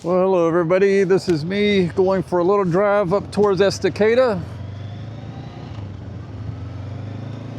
Well, hello everybody. This is me going for a little drive up towards Estacada.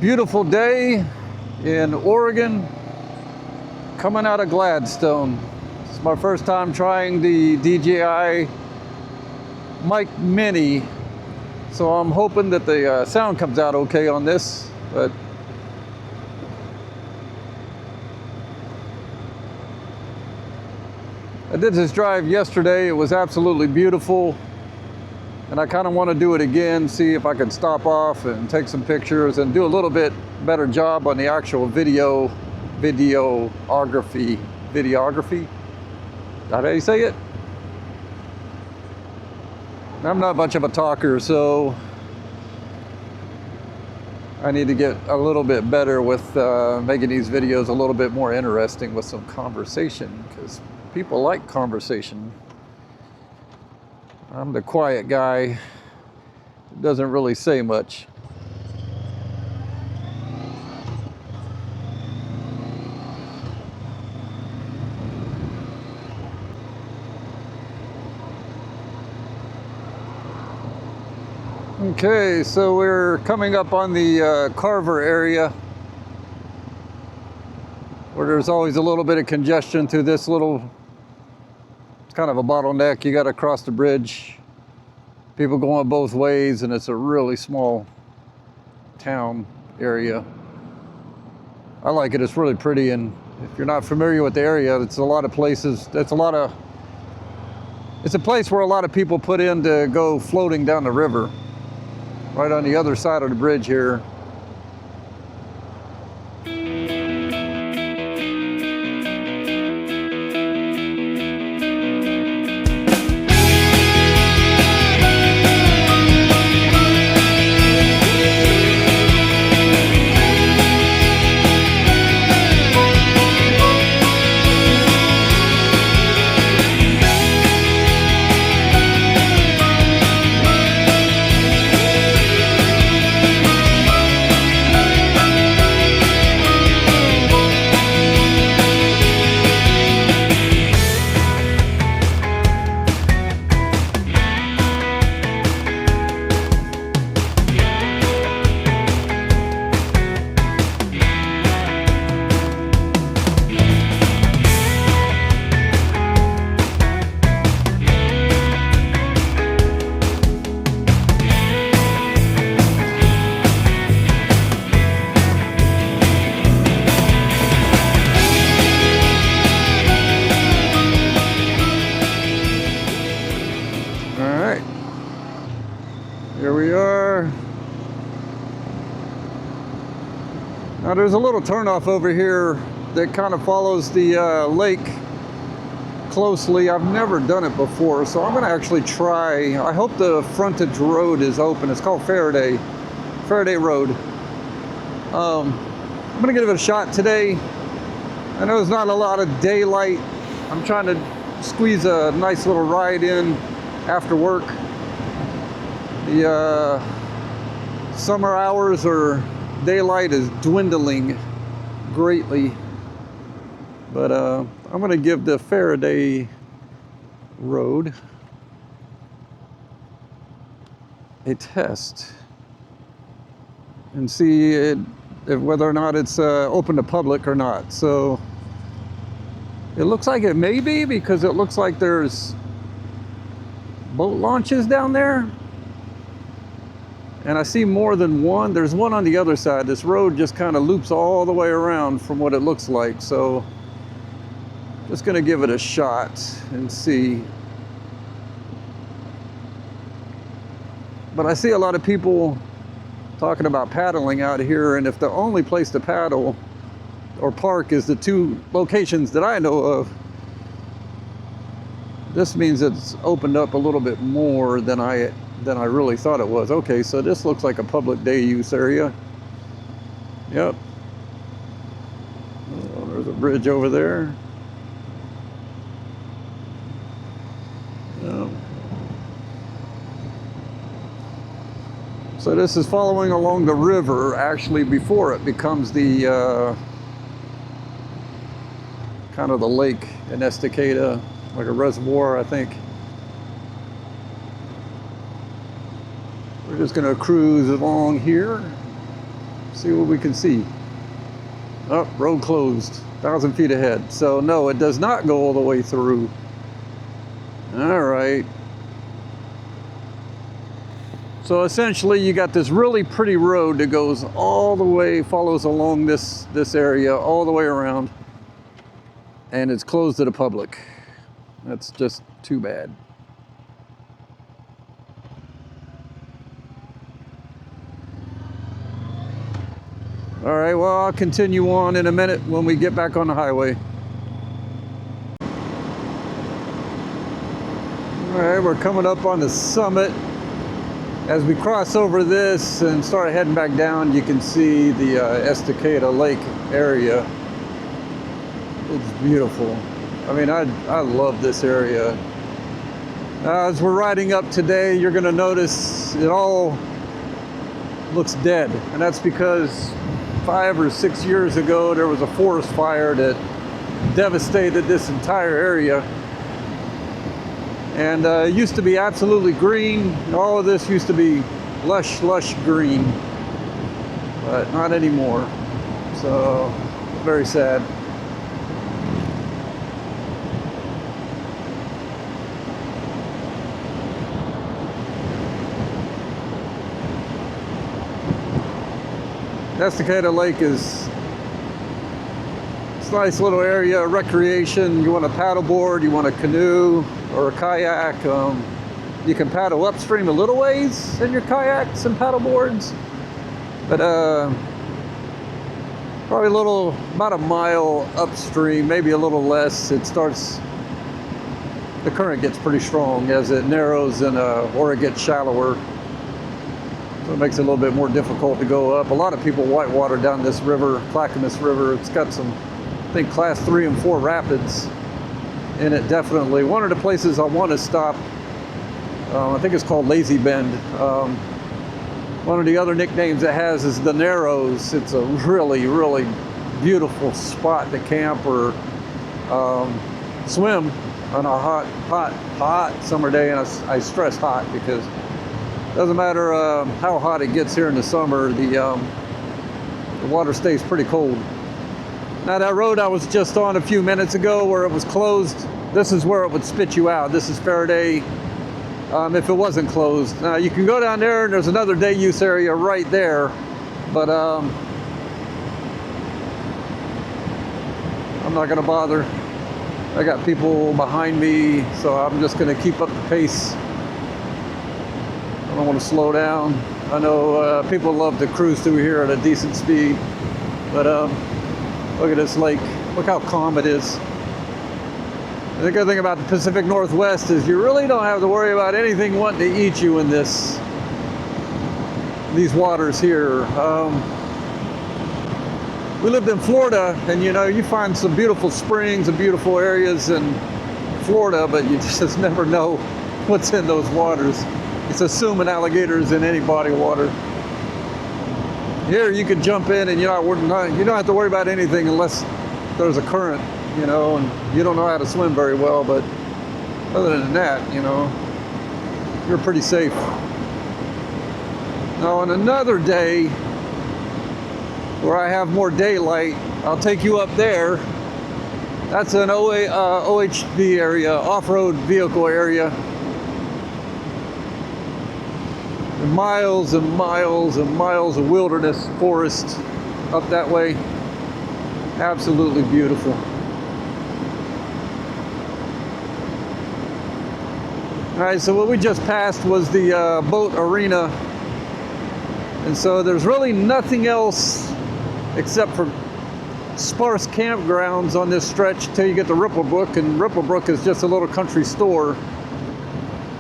Beautiful day in Oregon, coming out of Gladstone. It's my first time trying the DJI Mic Mini, so I'm hoping that the sound comes out okay on this, but I did this drive yesterday. It was absolutely beautiful, and I kind of want to do it again, see if I can stop off and take some pictures and do a little bit better job on the actual videography. Is that how you say it? I'm not much of a talker, so I need to get a little bit better with making these videos a little bit more interesting with some conversation, because people like conversation. I'm the quiet guy who doesn't really say much. Okay, so we're coming up on the Carver area, where there's always a little bit of congestion through this little, it's kind of a bottleneck. You got to cross the bridge, people going both ways, and it's a really small town area. I like it. It's really pretty, and if you're not familiar with the area, it's a lot of places. It's a place where a lot of people put in to go floating down the river, right on the other side of the bridge here. Here we are. Now there's a little turnoff over here that kind of follows the lake closely. I've never done it before, so I'm gonna actually try. I hope the frontage road is open. It's called Faraday Road. I'm gonna give it a shot today. I know there's not a lot of daylight. I'm trying to squeeze a nice little ride in after work. The summer hours or daylight is dwindling greatly, but I'm going to give the Faraday Road a test and see whether or not it's open to public or not. So it looks like it may be, because it looks like there's boat launches down there. And I see more than one. There's one on the other side. This road just kind of loops all the way around from what it looks like. So just gonna give it a shot and see. But I see a lot of people talking about paddling out here, and if the only place to paddle or park is the two locations that I know of, this means it's opened up a little bit more than I really thought it was. Okay, so this looks like a public day use area. Yep. Oh, there's a bridge over there. Yep. So this is following along the river, actually, before it becomes the kind of the lake in Estacada. like a reservoir, I think. We're just gonna cruise along here, see what we can see. Oh, road closed, 1,000 feet ahead. So no, it does not go all the way through. All right. So essentially you got this really pretty road that goes all the way, follows along this area all the way around, and it's closed to the public. That's just too bad. All right, well, I'll continue on in a minute when we get back on the highway. All right, we're coming up on the summit. As we cross over this and start heading back down, you can see the Estacada Lake area. It's beautiful. I mean, I love this area. As we're riding up today, you're gonna notice it all looks dead. And that's because 5 or 6 years ago, there was a forest fire that devastated this entire area. And it used to be absolutely green. All of this used to be lush, lush green, but not anymore. So, very sad. Estacada Lake is it's a nice little area, recreation. You want a paddleboard, you want a canoe or a kayak. You can paddle upstream a little ways in your kayaks and paddleboards, but probably about a mile upstream, maybe a little less. The current gets pretty strong as it narrows or it gets shallower. So it makes it a little bit more difficult to go up. A lot of people whitewater down this river, Clackamas River. It's got some, I think, class 3 and 4 rapids in it, definitely. One of the places I want to stop, I think it's called Lazy Bend. One of the other nicknames it has is the Narrows. It's a really, really beautiful spot to camp or swim on a hot summer day. And I stress hot because it doesn't matter how hot it gets here in the summer, the water stays pretty cold. Now that road I was just on a few minutes ago where it was closed, this is where it would spit you out. This is Faraday if it wasn't closed. Now you can go down there and there's another day use area right there, but I'm not gonna bother. I got people behind me, so I'm just gonna keep up the pace. I don't want to slow down. I know people love to cruise through here at a decent speed, but look at this lake. Look how calm it is. The good thing about the Pacific Northwest is you really don't have to worry about anything wanting to eat you in these waters here. We lived in Florida, and you find some beautiful springs and beautiful areas in Florida, but you just never know what's in those waters. It's assuming alligators in any body of water. Here you can jump in and you don't have to worry about anything unless there's a current, and you don't know how to swim very well, but other than that, you're pretty safe. Now on another day where I have more daylight, I'll take you up there. That's an OHV area, off-road vehicle area. Miles and miles and miles of wilderness forest up that way. Absolutely beautiful. All right, so what we just passed was the boat arena. And so there's really nothing else except for sparse campgrounds on this stretch until you get to Ripplebrook, and Ripplebrook is just a little country store.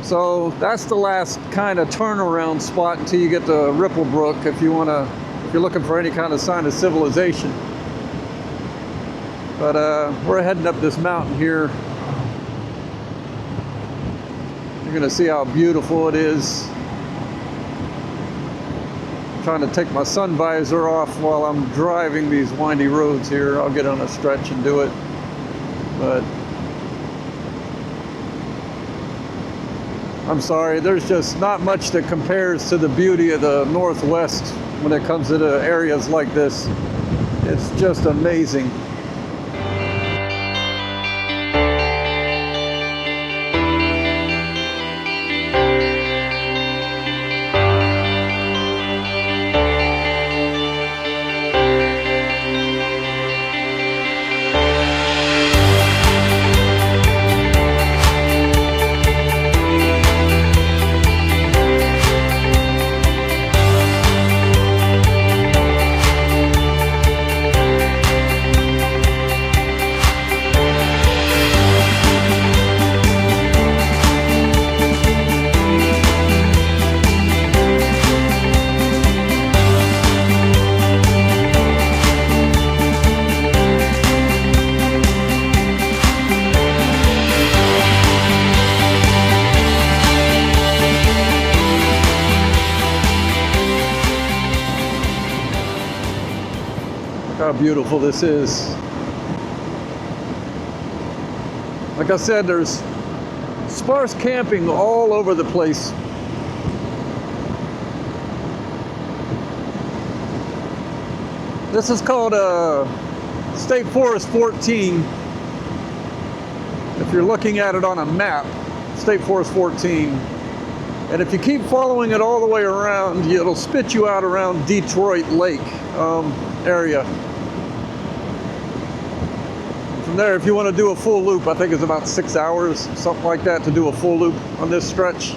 So that's the last kind of turnaround spot until you get to Ripplebrook if you're looking for any kind of sign of civilization. But we're heading up this mountain here. You're gonna see how beautiful it is. I'm trying to take my sun visor off while I'm driving these windy roads here. I'll get on a stretch and do it. But I'm sorry, there's just not much that compares to the beauty of the Northwest when it comes to the areas like this. It's just amazing. How beautiful this is. Like I said, there's sparse camping all over the place. This is called State Forest 14. If you're looking at it on a map, State Forest 14. And if you keep following it all the way around, it'll spit you out around Detroit Lake area. From there, if you want to do a full loop, I think it's about 6 hours, something like that, to do a full loop on this stretch.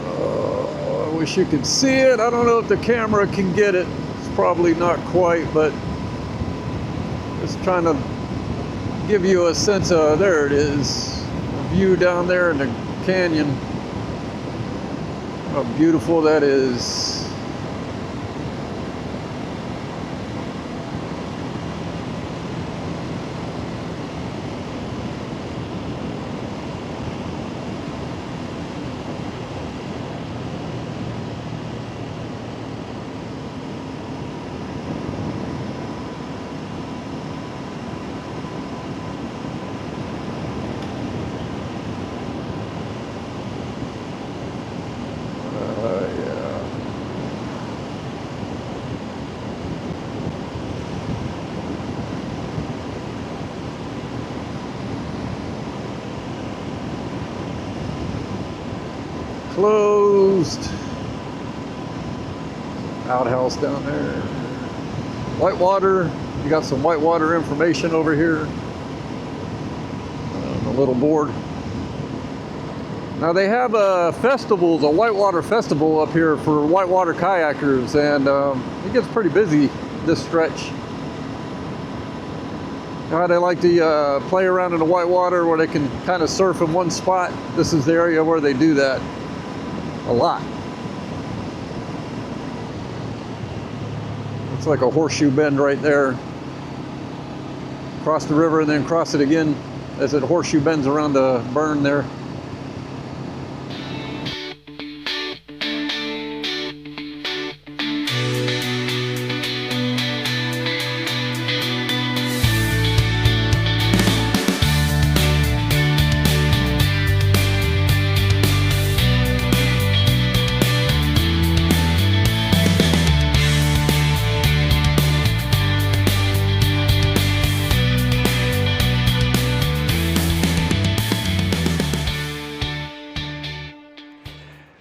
I wish you could see it. I don't know if the camera can get it. It's probably not quite, but just trying to give you a sense of, there it is, a view down there in the canyon. How beautiful that is. Closed. Outhouse down there. Whitewater. You got some Whitewater information over here on the little board. Now they have festivals, a Whitewater festival up here for whitewater kayakers, and it gets pretty busy this stretch. You know how they like to play around in the whitewater where they can kind of surf in one spot? This is the area where they do that a lot. It's like a horseshoe bend right there. Cross the river and then cross it again as it horseshoe bends around the burn there.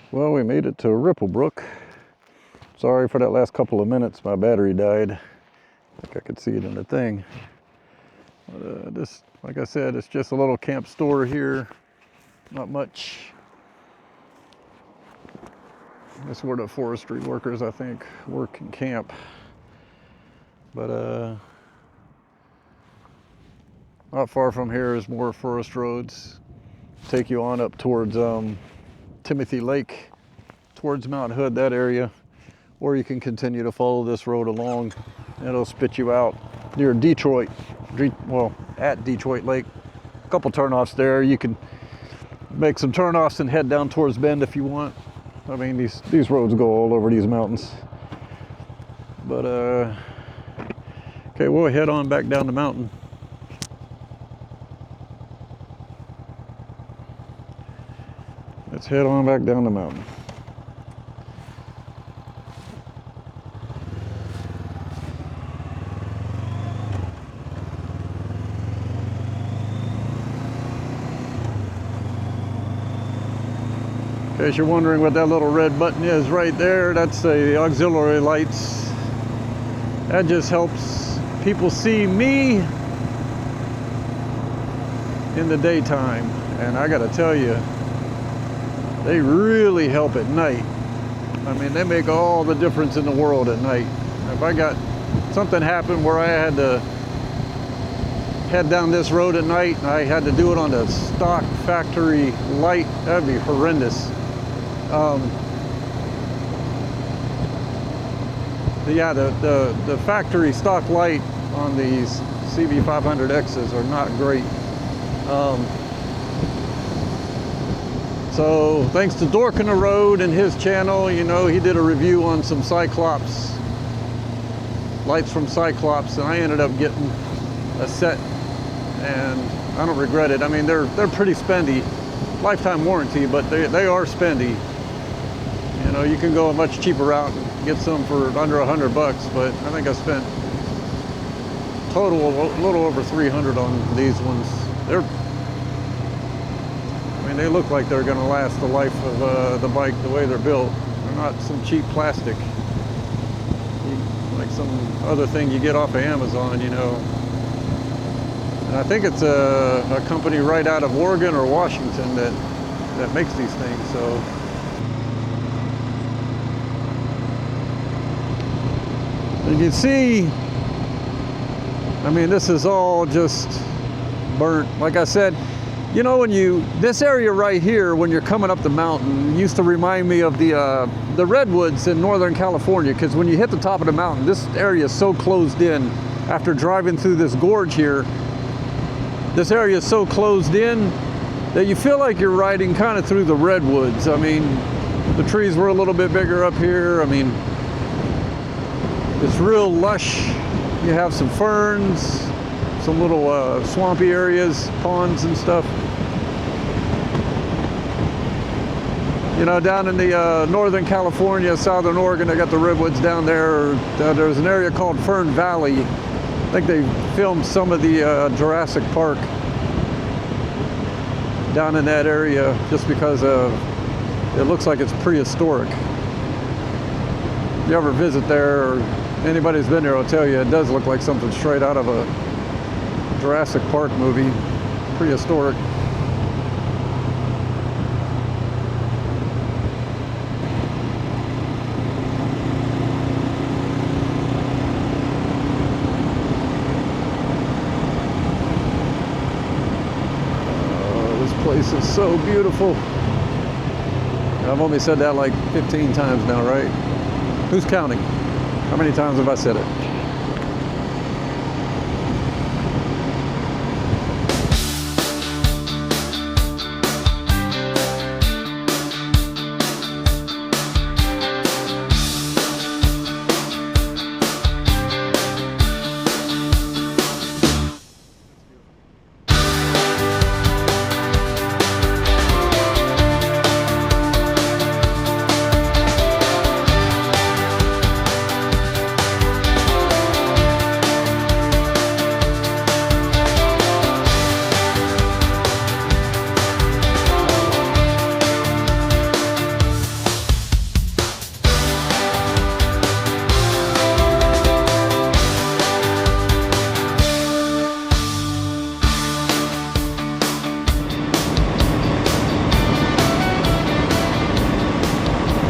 Well, we made it to Ripplebrook. Sorry for that last couple of minutes. My battery died. I think I could see it in the thing. But, this, like I said, it's just a little camp store here. Not much. That's where the forestry workers, I think, work and camp. But not far from here is more forest roads. Take you on up towards Timothy Lake, towards Mount Hood, that area, or you can continue to follow this road along and it'll spit you out near Detroit, well, at Detroit Lake. A couple turnoffs there. You can make some turnoffs and head down towards Bend if you want. I mean, these roads go all over these mountains. But okay, we'll head on back down the mountain. Let's head on back down the mountain. In case you're wondering what that little red button is right there, that's the auxiliary lights. That just helps people see me in the daytime. And I gotta tell you, they really help at night. I mean, they make all the difference in the world at night. If I got something happen where I had to head down this road at night and I had to do it on the stock factory light, that'd be horrendous. Yeah, the factory stock light on these CB500Xs are not great. So thanks to Dork in the Road and his channel, you know, he did a review on some Cyclops, lights from Cyclops, and I ended up getting a set, and I don't regret it. I mean, they're pretty spendy, lifetime warranty, but they are spendy. You know, you can go a much cheaper route and get some for under $100, but I think I spent total a little over 300 on these ones. I mean, they look like they're going to last the life of the bike the way they're built. They're not some cheap plastic, like some other thing you get off of Amazon, you know. And I think it's a company right out of Oregon or Washington that makes these things. So. You can see, I mean, this is all just burnt. Like I said, you know, this area right here, when you're coming up the mountain, used to remind me of the redwoods in Northern California, because when you hit the top of the mountain, this area is so closed in. After driving through this gorge here, this area is so closed in that you feel like you're riding kind of through the redwoods. I mean, the trees were a little bit bigger up here. I mean, it's real lush. You have some ferns, some little swampy areas, ponds and stuff. You know, down in the Northern California, Southern Oregon, they got the redwoods down there. There's an area called Fern Valley. I think they filmed some of the Jurassic Park down in that area just because it looks like it's prehistoric. If you ever visit there, or anybody who's been there will tell you it does look like something straight out of a Jurassic Park movie, prehistoric. This place is so beautiful. I've only said that like 15 times now, right? Who's counting? How many times have I said it?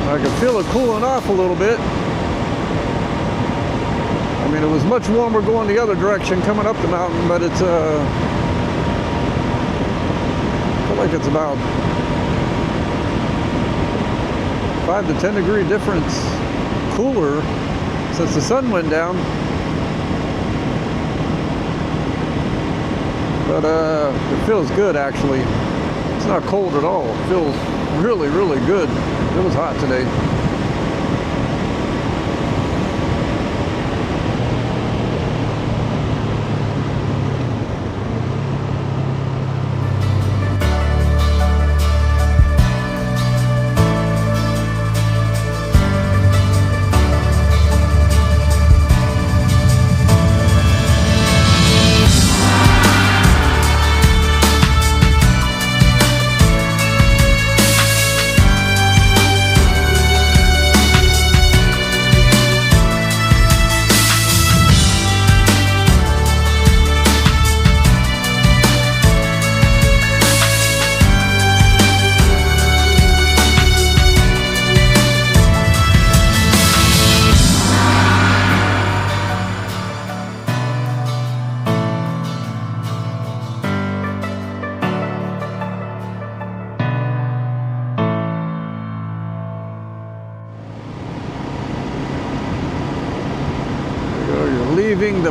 I can feel it cooling off a little bit. I mean, it was much warmer going the other direction coming up the mountain, but it's I feel like it's about 5 to 10 degree difference cooler since the sun went down. But it feels good actually. It's not cold at all. It feels really, really good. It was hot today.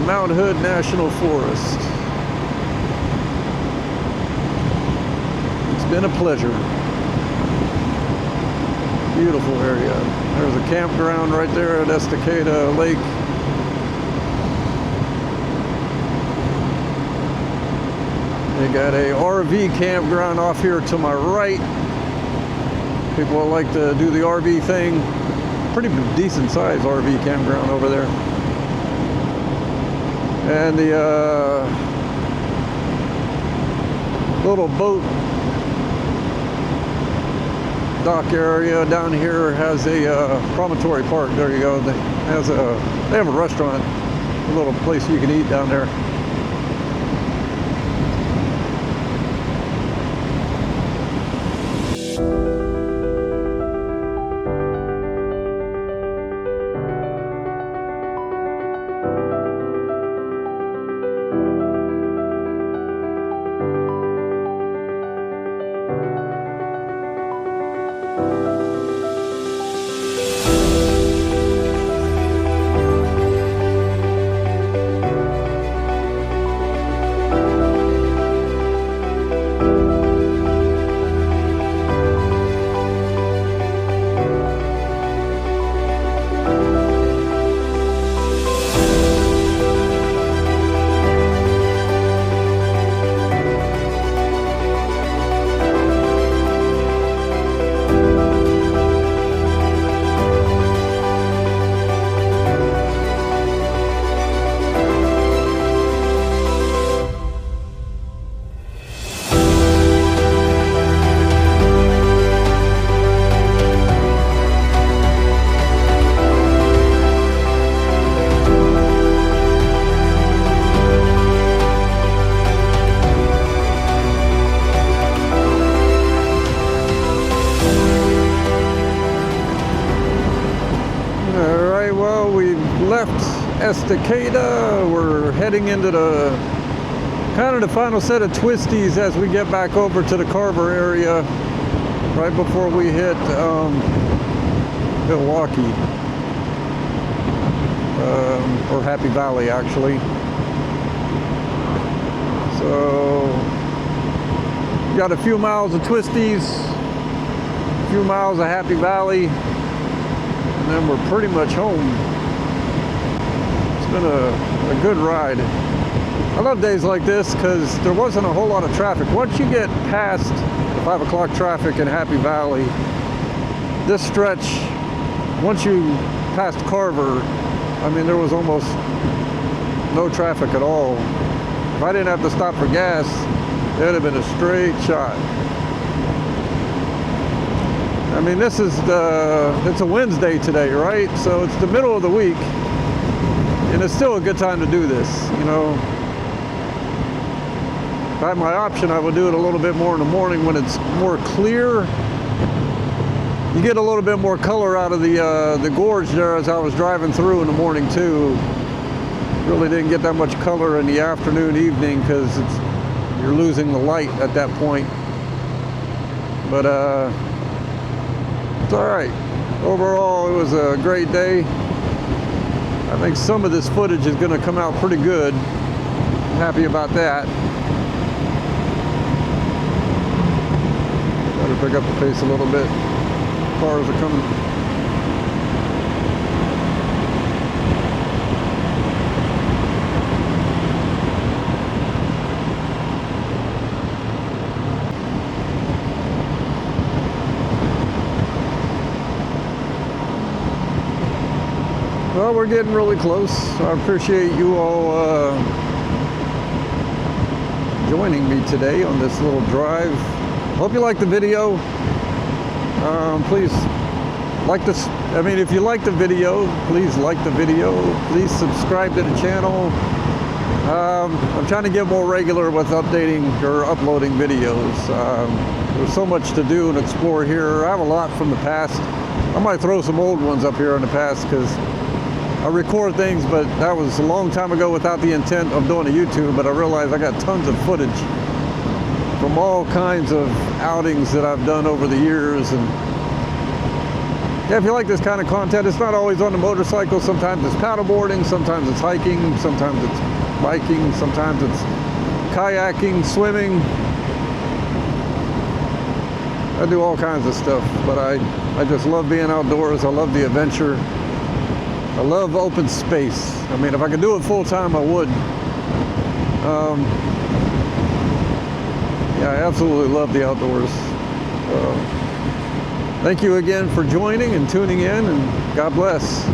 Mount Hood National Forest. It's been a pleasure. Beautiful area. There's a campground right there at Estacada Lake. They got a RV campground off here to my right. People like to do the RV thing. Pretty decent sized RV campground over there. And the little boat dock area down here has a promontory park. There you go. They have a restaurant, a little place you can eat down there. Estacada. We're heading into the kind of the final set of twisties as we get back over to the Carver area right before we hit Milwaukee or Happy Valley actually. So got a few miles of twisties, a few miles of Happy Valley, and then we're pretty much home. It's been a good ride. I love days like this because there wasn't a whole lot of traffic. Once you get past 5 o'clock traffic in Happy Valley, this stretch, once you passed Carver, I mean, there was almost no traffic at all. If I didn't have to stop for gas, it would have been a straight shot. I mean, it's a Wednesday today, right? So it's the middle of the week. And it's still a good time to do this, you know. If I had my option, I would do it a little bit more in the morning when it's more clear. You get a little bit more color out of the gorge there as I was driving through in the morning too. Really didn't get that much color in the afternoon, evening, because you're losing the light at that point. But it's all right. Overall, it was a great day. I think some of this footage is going to come out pretty good. I'm happy about that. Better pick up the pace a little bit. Cars are coming. Well, we're getting really close. I appreciate you all joining me today on this little drive. Hope you liked the video. Please like this. I mean, if you like the video, please like the video. Please subscribe to the channel. I'm trying to get more regular with updating or uploading videos. There's so much to do and explore here. I have a lot from the past. I might throw some old ones up here in the past because I record things, but that was a long time ago without the intent of doing a YouTube, but I realized I got tons of footage from all kinds of outings that I've done over the years, and Yeah, if you like this kind of content, it's not always on the motorcycle. Sometimes it's paddleboarding, sometimes it's hiking, sometimes it's biking, sometimes it's kayaking, swimming. I do all kinds of stuff, but I just love being outdoors. I love the adventure. I love open space. I mean, if I could do it full time, I would. Yeah, I absolutely love the outdoors. Thank you again for joining and tuning in, and God bless.